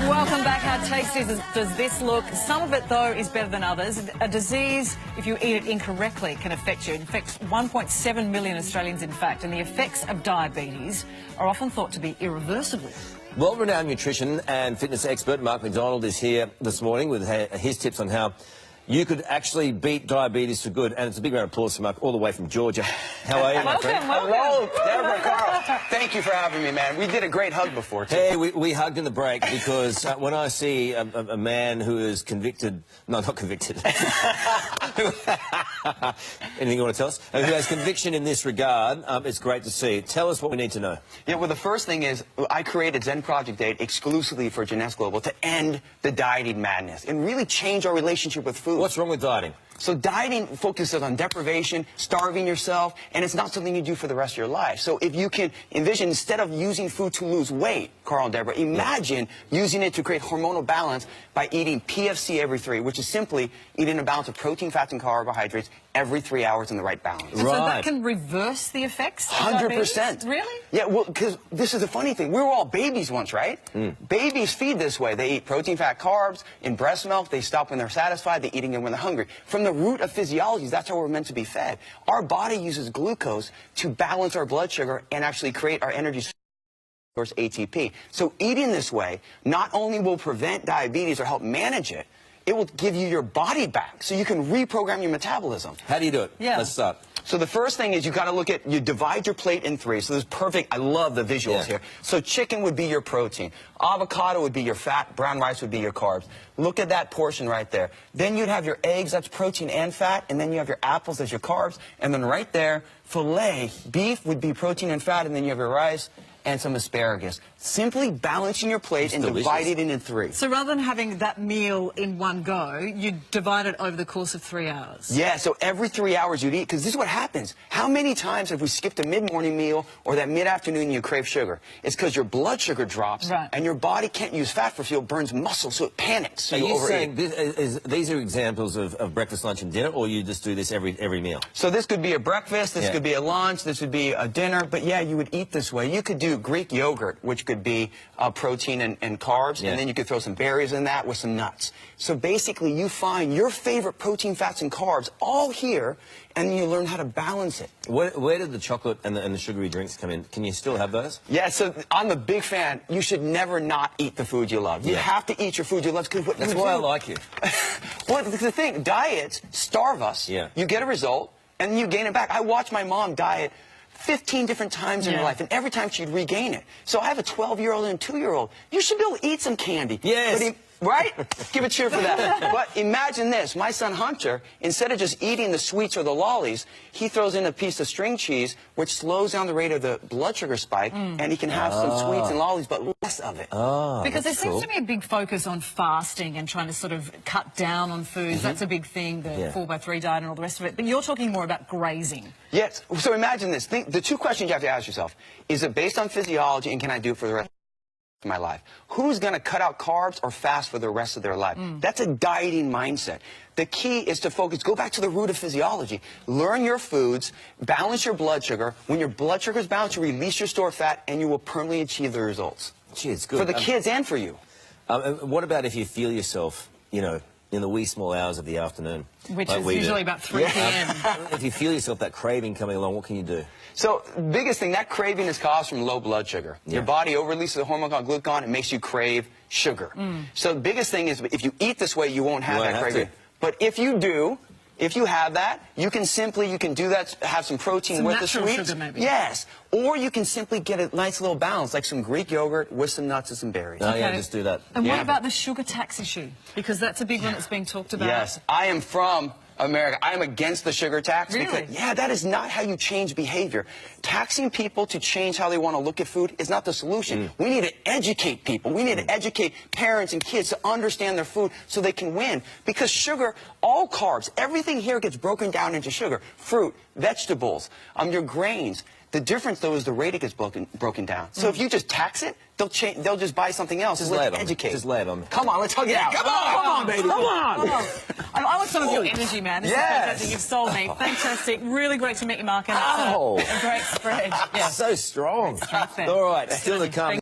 Welcome back. How tasty does this look? Some of it, though, is better than others. A disease, if you eat it incorrectly, can affect you. It affects 1.7 million Australians, in fact, and the effects of diabetes are often thought to be irreversible. World-renowned nutrition and fitness expert Mark McDonald is here this morning with his tips on how you could actually beat diabetes for good. And it's a big round of applause for Mark, all the way from Georgia. How are you, my friend? Hello, Deborah, Carl. Thank you for having me, man. We did a great hug before, too. Hey, we hugged in the break because when I see a man who is convicted... No, not convicted. Anything you want to tell us? Who has conviction in this regard, it's great to see. Tell us what we need to know. Yeah, well, the first thing is I created Zen Project Date exclusively for Jeunesse Global to end the dieting madness and really change our relationship with food. What's wrong with dieting? So dieting focuses on deprivation, starving yourself, and it's not something you do for the rest of your life. So if you can envision, instead of using food to lose weight, Carl and Deborah, imagine using it to create hormonal balance by eating PFC every 3, which is simply eating a balance of protein, fats, and carbohydrates every 3 hours in the right balance. So that can reverse the effects of 100%. Really? Yeah, well, because this is the funny thing. We were all babies once, right? Babies feed this way. They eat protein, fat, carbs. In breast milk, they stop when they're satisfied. They eat again when they're hungry. From the root of physiology, that's how we're meant to be fed. Our body uses glucose to balance our blood sugar and actually create our energy source, ATP. So eating this way not only will prevent diabetes or help manage it, it will give you your body back so you can reprogram your metabolism. How do you do it? Yeah. Let's start. So the first thing is you got to look at, you divide your plate in 3. So this is perfect. I love the visuals here. So chicken would be your protein. Avocado would be your fat. Brown rice would be your carbs. Look at that portion right there. Then you'd have your eggs, that's protein and fat. And then you have your apples as your carbs. And then right there, filet, beef would be protein and fat. And then you have your rice and some asparagus. Simply balancing your plate and dividing it into 3. So rather than having that meal in one go, you divide it over the course of 3 hours. Yeah, so every 3 hours you'd eat, because this is what happens. How many times have we skipped a mid-morning meal or that mid-afternoon you crave sugar? It's because your blood sugar drops and your body can't use fat for fuel, burns muscle, so it panics. So you saying these are examples of breakfast, lunch, and dinner, or you just do this every meal? So this could be a breakfast, this could be a lunch, this would be a dinner, but yeah, you would eat this way. You could do Greek yogurt, which could be protein and carbs, and then you could throw some berries in that with some nuts. So basically, you find your favorite protein, fats, and carbs all here, and then you learn how to balance it. Where did the chocolate and the sugary drinks come in? Can you still have those? Yeah, so I'm a big fan. You should never not eat the food you love. You have to eat your food you love. That's why I like you. Well, the thing, diets starve us. Yeah. You get a result, and you gain it back. I watched my mom diet 15 different times in her life, and every time she'd regain it. So I have a 12-year-old and a 2-year-old. You should be able to eat some candy. Yes. Right? Give a cheer for that. But imagine this. My son Hunter, instead of just eating the sweets or the lollies, he throws in a piece of string cheese, which slows down the rate of the blood sugar spike, and he can have some sweets and lollies, but less of it. Because there seems to be a big focus on fasting and trying to sort of cut down on foods. That's a big thing, the 4x3 diet and all the rest of it. But you're talking more about grazing. Yes. So imagine this. The 2 questions you have to ask yourself. Is it based on physiology, and can I do it for the rest of my life? Who's going to cut out carbs or fast for the rest of their life? That's a dieting mindset. The key is to focus, go back to the root of physiology. Learn your foods, balance your blood sugar. When your blood sugar is balanced, you release your stored fat, and you will permanently achieve the results. Gee, it's good. For the kids and for you. What about if you feel yourself, you know, in the wee small hours of the afternoon? Which is usually about 3 p.m. If you feel yourself that craving coming along, what can you do? So, biggest thing, that craving is caused from low blood sugar. Your body over-releases a hormone called glucagon. It makes you crave sugar. So the biggest thing is, if you eat this way, you won't have that craving. But if you do, if you have that, you can do that, have some protein with the sweets. Sugar, maybe. Yes. Or you can simply get a nice little balance, like some Greek yogurt with some nuts and some berries. Oh, yeah, just do that. And what about the sugar tax issue? Because that's a big one that's being talked about. Yes. I am from America. I am against the sugar tax. Really? Because, that is not how you change behavior. Taxing people to change how they want to look at food is not the solution. We need to educate people. We need to educate parents and kids to understand their food so they can win. Because sugar, all carbs, everything here gets broken down into sugar. Fruit, vegetables, your grains. The difference, though, is the rate it gets broken down. So if you just tax it, they'll just buy something else. Just let's educate. Just lay it on me. Come on, let's hug it out. Come on, baby. Come on. I want some of your energy, man. This is fantastic. You've sold me. Fantastic. Really great to meet you, Mark. And a great spread. So strong. All right, still to come.